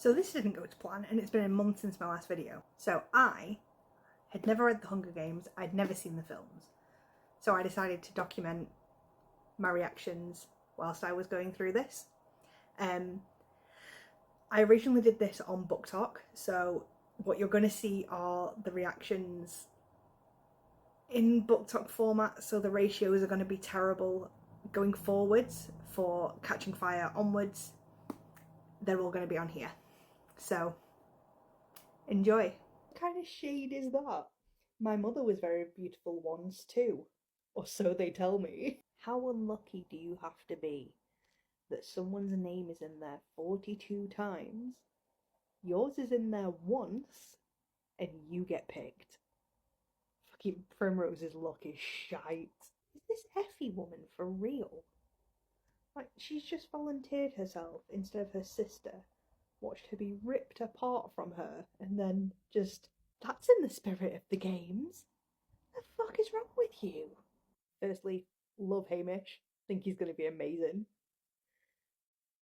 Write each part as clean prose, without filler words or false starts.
So this didn't go to plan, and it's been a month since my last video. So I had never read The Hunger Games, I'd never seen the films. So I decided to document my reactions whilst I was going through this. I originally did this on Booktok, so what you're going to see are the reactions in Booktok format, so the ratios are going to be terrible going forwards. For Catching Fire onwards, they're all going to be on here. So enjoy. What kind of shade is that? My mother was very beautiful once too, or so they tell me. How unlucky do you have to be that someone's name is in there 42 times, yours is in there once, and you get picked? Fucking Primrose's luck is shite. Is this Effie woman for real? Like, she's just volunteered herself instead of her sister, watched her be ripped apart from her, and then just, that's in the spirit of the games. The fuck is wrong with you? Firstly, love Hamish. Think he's going to be amazing.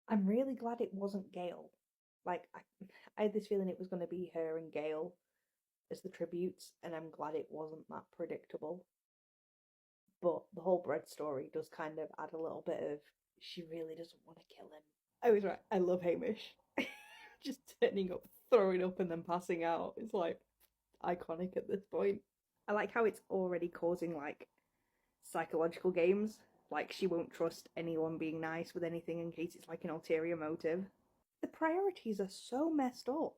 I'm really glad it wasn't Gale. Like, I had this feeling it was going to be her and Gale as the tributes, and I'm glad it wasn't that predictable. But the whole Bread story does kind of add a little bit of, she really doesn't want to kill him. I was right, I love Hamish. Just turning up, throwing up, and then passing out. It's like iconic at this point. I like how it's already causing like psychological games. Like, she won't trust anyone being nice with anything in case it's like an ulterior motive. The priorities are so messed up.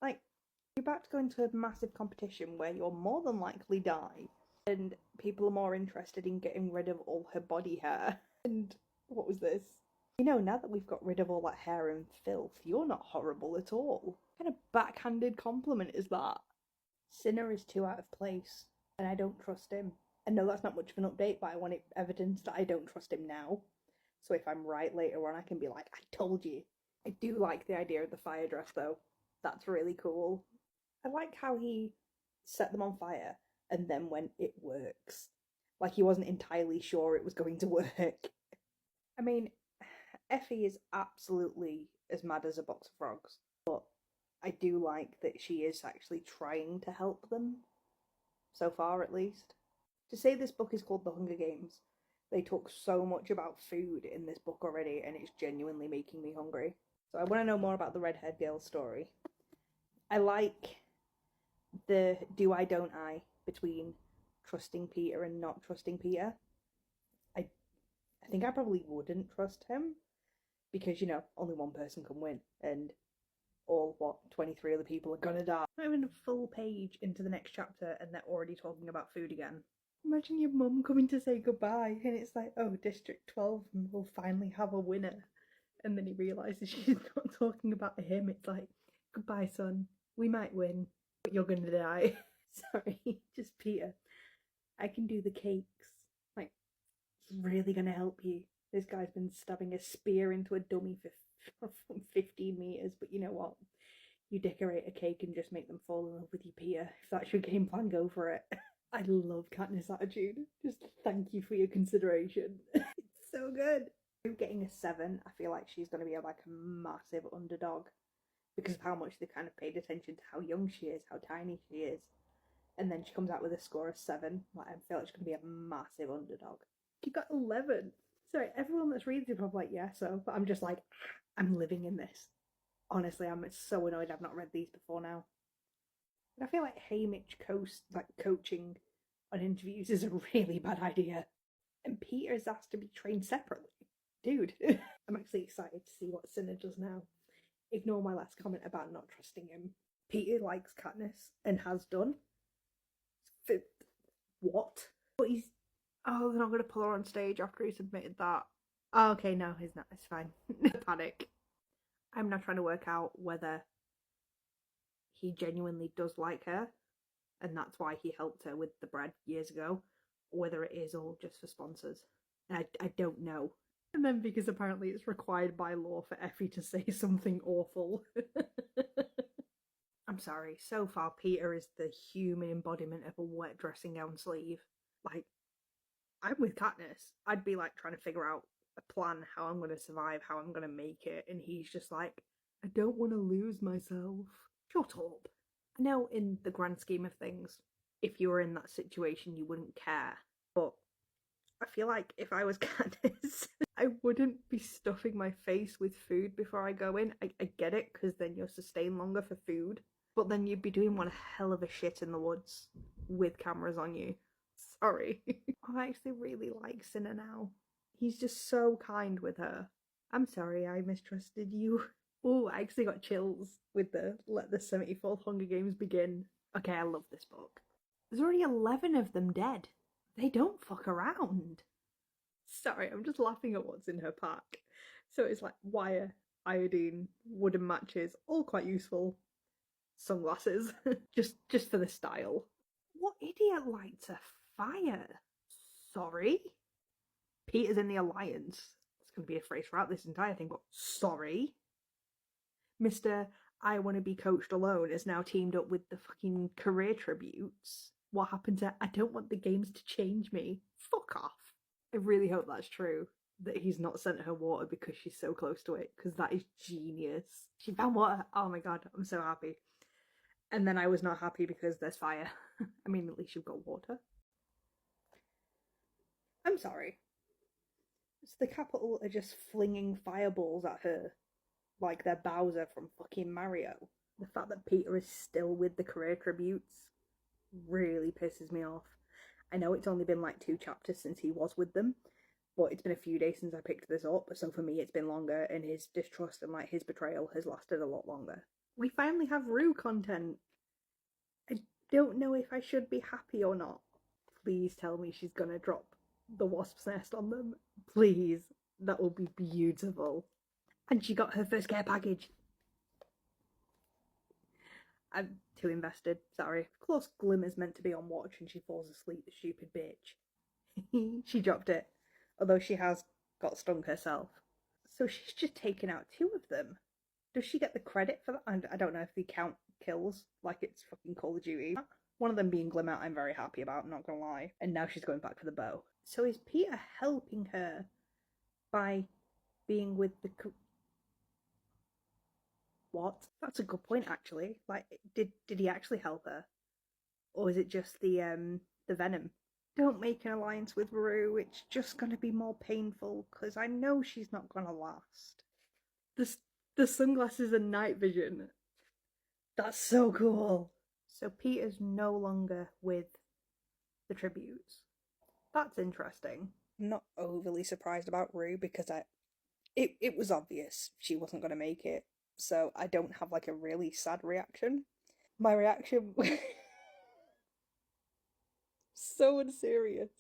Like, you're about to go into a massive competition where you'll more than likely die, and people are more interested in getting rid of all her body hair. And what was this? You know, now that we've got rid of all that hair and filth, you're not horrible at all. What kind of backhanded compliment is that? Sinner is too out of place, and I don't trust him. And no, that's not much of an update, but I want it evidence that I don't trust him now. So if I'm right later on, I can be like, I told you. I do like the idea of the fire dress, though. That's really cool. I like how he set them on fire and then when it works. Like, he wasn't entirely sure it was going to work. I mean, Effie is absolutely as mad as a box of frogs, but I do like that she is actually trying to help them. So far, at least. To say this book is called The Hunger Games, they talk so much about food in this book already, and it's genuinely making me hungry. So I want to know more about the redhead girl's story. I like the do I don't I between trusting Peter and not trusting Peter. I think I probably wouldn't trust him because, you know, only one person can win, and all, 23 other people are gonna die. Not even a full page into the next chapter and they're already talking about food again. Imagine your mum coming to say goodbye and it's like, oh, District 12 will finally have a winner. And then he realises she's not talking about him. It's like, goodbye, son. We might win, but you're gonna die. Sorry, just Peter. I can do the cakes. Like, it's really gonna help you. This guy's been stabbing a spear into a dummy for 15 meters, but you know what? You decorate a cake and just make them fall in love with you, Peter. If that's your game plan, go for it. I love Katniss' attitude. Just thank you for your consideration. It's so good. Getting a 7, I feel like she's going to be like a massive underdog because of how much they kind of paid attention to how young she is, how tiny she is. And then she comes out with a score of 7. Like, I feel like she's going to be a massive underdog. She got 11. Sorry, everyone that's reading it probably like, yeah, so. But I'm just like, I'm living in this. Honestly, I'm so annoyed I've not read these before now. And I feel like Hamish coaching on interviews is a really bad idea. And Peter is asked to be trained separately. Dude, I'm actually excited to see what Cinna does now. Ignore my last comment about not trusting him. Peter likes Katniss and has done. What? But he's... Oh, they're not going to pull her on stage after he's admitted that. Oh, okay, no, he's not. It's fine. Panic. I'm now trying to work out whether he genuinely does like her, and that's why he helped her with the bread years ago, or whether it is all just for sponsors. And I don't know. And then because apparently it's required by law for Effie to say something awful. I'm sorry, so far Peter is the human embodiment of a wet dressing gown sleeve. Like, I'm with Katniss. I'd be like trying to figure out a plan, how I'm going to survive, how I'm going to make it, and he's just like, I don't want to lose myself. Shut up. I know in the grand scheme of things, if you were in that situation, you wouldn't care. But I feel like if I was Candace, I wouldn't be stuffing my face with food before I go in. I get it, because then you'll sustain longer for food. But then you'd be doing one hell of a shit in the woods with cameras on you. Sorry. I actually really like Cinna now. He's just so kind with her. I'm sorry I mistrusted you. Oh, I actually got chills with the Let the 74th Hunger Games begin. Okay, I love this book. There's already 11 of them dead. They don't fuck around. Sorry, I'm just laughing at what's in her pack. So it's like wire, iodine, wooden matches, all quite useful. Sunglasses, just for the style. What idiot lights a fire? Sorry? Peter's in the Alliance. It's going to be a phrase throughout this entire thing, but sorry? Mr. I want to be coached alone is now teamed up with the fucking career tributes. What happened to I don't want the games to change me? Fuck off. I really hope that's true. That he's not sent her water because she's so close to it, because that is genius. She found water. Oh my god, I'm so happy. And then I was not happy because there's fire. I mean, at least you've got water. I'm sorry. So the Capitol are just flinging fireballs at her like they're Bowser from fucking Mario. The fact that Peter is still with the career tributes really pisses me off. I know it's only been like 2 chapters since he was with them, but it's been a few days since I picked this up, so for me it's been longer, and his distrust and like his betrayal has lasted a lot longer. We finally have Rue content. I don't know if I should be happy or not. Please tell me she's gonna drop the wasp's nest on them. Please. That will be beautiful. And she got her first care package. I'm too invested, sorry. Of course Glimmer's meant to be on watch and she falls asleep, the stupid bitch. She dropped it, although she has got stung herself. So she's just taken out 2 of them. Does she get the credit for that? I don't know if they count kills like it's fucking Call of Duty. One of them being Glimmer, I'm very happy about, I'm not gonna lie. And now she's going back for the bow. So is Peter helping her by being with the... What? That's a good point, actually. Like, did he actually help her? Or is it just the venom? Don't make an alliance with Rue, it's just gonna be more painful, because I know she's not gonna last. The sunglasses and night vision. That's so cool. So Peter's no longer with the tributes. That's interesting. I'm not overly surprised about Rue because it was obvious she wasn't going to make it. So I don't have like a really sad reaction. My reaction so unserious.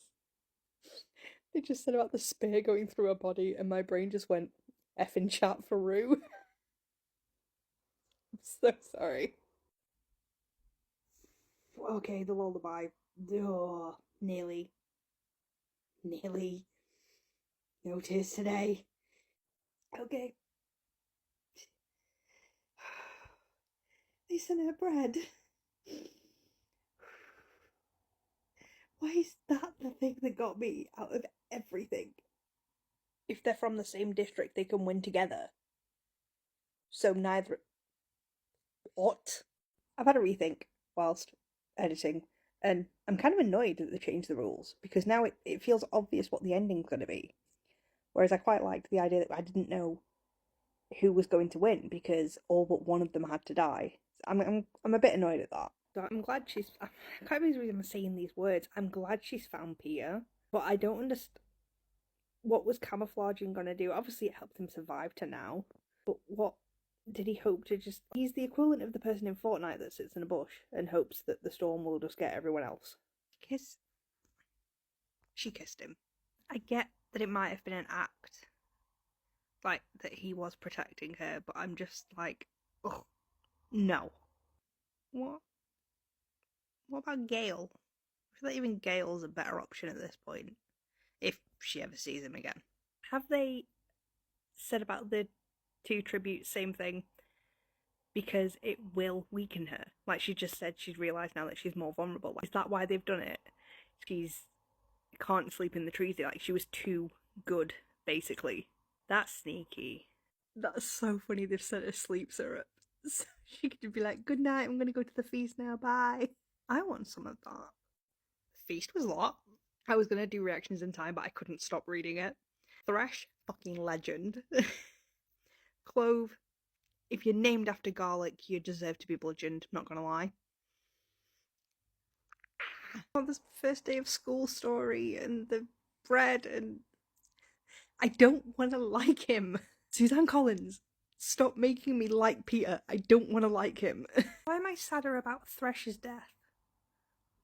They just said about the spear going through her body and my brain just went effing chat for Rue. I'm so sorry. Okay, the lullaby. Oh, nearly. No tears today. Okay. They sent her bread. Why is that the thing that got me out of everything? If they're from the same district, they can win together. So neither. What? I've had a rethink whilst editing, and I'm kind of annoyed that they changed the rules because now it feels obvious what the ending's going to be. Whereas I quite liked the idea that I didn't know who was going to win because all but one of them had to die. I'm a bit annoyed at that. So I'm glad she's. I can't remember the reason I'm saying these words. I'm glad she's found Peter, but I don't understand what was camouflaging gonna do. Obviously, it helped him survive to now, but what did he hope to just? He's the equivalent of the person in Fortnite that sits in a bush and hopes that the storm will just get everyone else. Kiss. She kissed him. I get that it might have been an act, like that he was protecting her, but I'm just like, ugh, no. What? What about Gale? I feel like even Gale's a better option at this point, if she ever sees him again. Have they said about the 2 tributes same thing? Because it will weaken her. Like she just said, she's realised now that she's more vulnerable. Is that why they've done it? She's can't sleep in the trees. Like she was too good, basically. That's sneaky. That's so funny they've sent her sleep syrup. So she could be like, good night, I'm gonna go to the feast now, bye. I want some of that. The feast was a lot. I was gonna do reactions in time, but I couldn't stop reading it. Thresh, fucking legend. Clove, if you're named after garlic, you deserve to be bludgeoned, not gonna lie. Oh, this first day of school story and the bread, and I don't want to like him. Suzanne Collins, stop making me like Peter. I don't want to like him. Why am I sadder about Thresh's death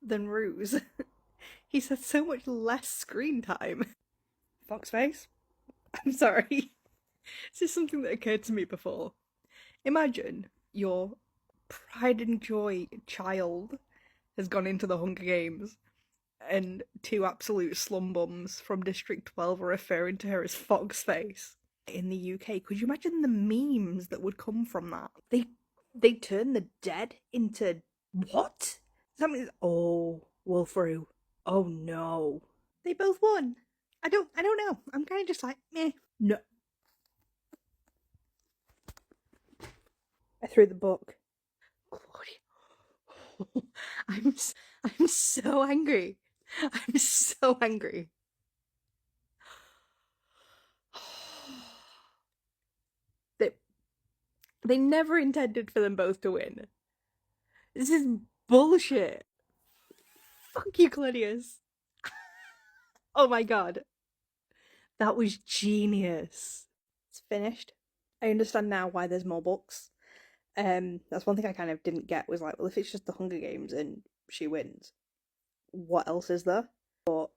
than Ruse? He's had so much less screen time. Foxface? I'm sorry. This is something that occurred to me before. Imagine your pride and joy child has gone into the Hunger Games and two absolute slum bums from District 12 are referring to her as Foxface. In the UK, could you imagine the memes that would come from that? They turn the dead into what? Something. Oh, Wolfru. Oh no. They both won. I don't know. I'm kind of just like, meh. No. I threw the book. Claudia. I'm so angry. I'm so angry. They never intended for them both to win. This is bullshit. Fuck you, Claudius. Oh my god. That was genius. It's finished. I understand now why there's more books. That's one thing I kind of didn't get was like, well, if it's just the Hunger Games and she wins, what else is there? But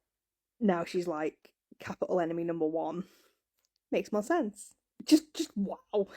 now she's like capital enemy number one. Makes more sense. Just wow.